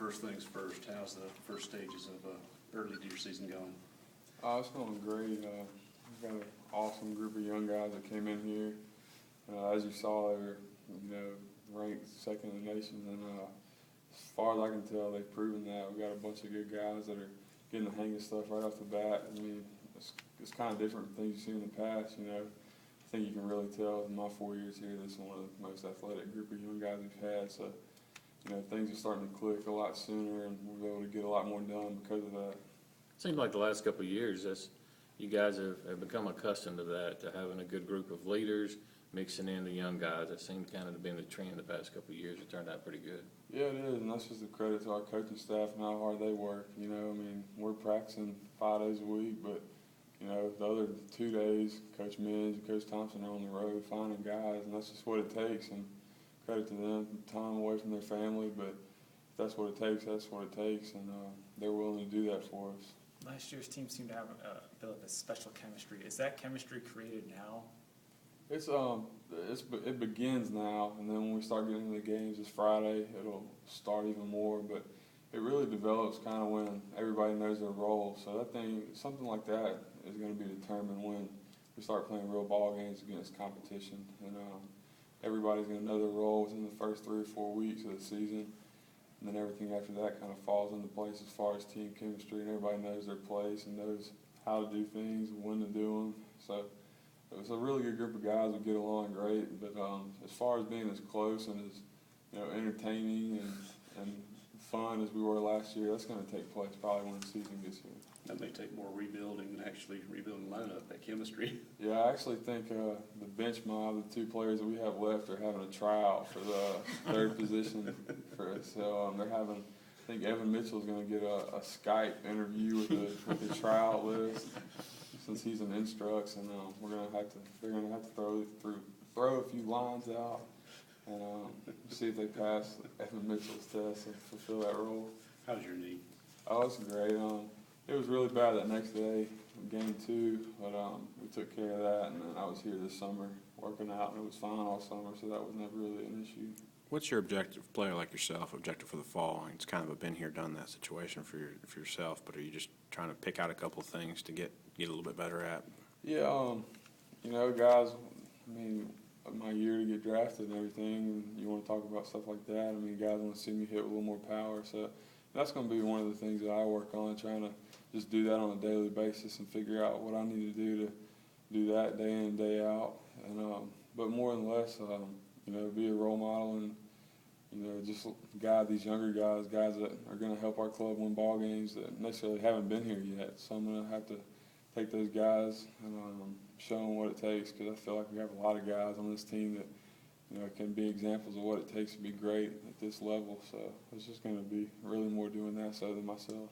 first things first, how's the first stages of early deer season going? It's going great. We've got an awesome group of young guys that came in here. As you saw, they were, ranked second in the nation, and as far as I can tell, they've proven that. We've got a bunch of good guys that are getting the hang of stuff right off the bat. I mean, it's kind of different from things you've seen in the past. I think you can really tell in my 4 years here, this is one of the most athletic group of young guys we've had. So, things are starting to click a lot sooner, and we're able to get a lot more done because of that. It seems like the last couple of years, you guys have become accustomed to that, to having a good group of leaders, mixing in the young guys. That seemed kind of to be the trend the past couple of years. It turned out pretty good. Yeah, it is, and that's just a credit to our coaching staff and how hard they work. We're practicing 5 days a week, but the other 2 days, Coach Minge and Coach Thompson are on the road finding guys, and that's just what it takes. And credit to them, time away from their family, but if that's what it takes, that's what it takes, and they're willing to do that for us. Last year's team seemed to have a bit of a special chemistry. Is that chemistry created now? It begins now, and then when we start getting into the games this Friday, it'll start even more. But it really develops kind of when everybody knows their role. So something like that is going to be determined when we start playing real ball games against competition, and everybody's going to know their role within the first 3 or 4 weeks of the season. And then everything after that kind of falls into place as far as team chemistry, and everybody knows their place and knows how to do things, when to do them. So it was a really good group of guys. We get along great, but as far as being as close and as entertaining and fun as we were last year, that's going to take place probably when the season gets here. That may take more rebuilding than actually rebuilding lineup, that chemistry. Yeah, I actually think the bench mob, the 2 players that we have left, are having a tryout for the 3rd position for us. So they're having. I think Evan Mitchell's going to get a Skype interview with the tryout list, since he's in instructs, and they're gonna have to throw a few lines out and see if they pass Evan Mitchell's test and fulfill that role. How's your knee? Oh, it's great. It was really bad that next day, game 2, but we took care of that, and then I was here this summer working out, and it was fine all summer, so that was never really an issue. What's your objective, player like yourself, objective for the fall? It's kind of a been here, done that situation for yourself, but are you just trying to pick out a couple of things to get a little bit better at? Yeah, guys, my year to get drafted and everything, and you want to talk about stuff like that. Guys want to see me hit with a little more power, so that's going to be one of the things that I work on, trying to just do that on a daily basis and figure out what I need to do to do that day in and day out. And but more than less, be a role model and just guide these younger guys that are going to help our club win ball games that necessarily haven't been here yet. So I'm going to have to take those guys and show them what it takes, because I feel like we have a lot of guys on this team that can be examples of what it takes to be great at this level. So it's just going to be really more doing that so than myself.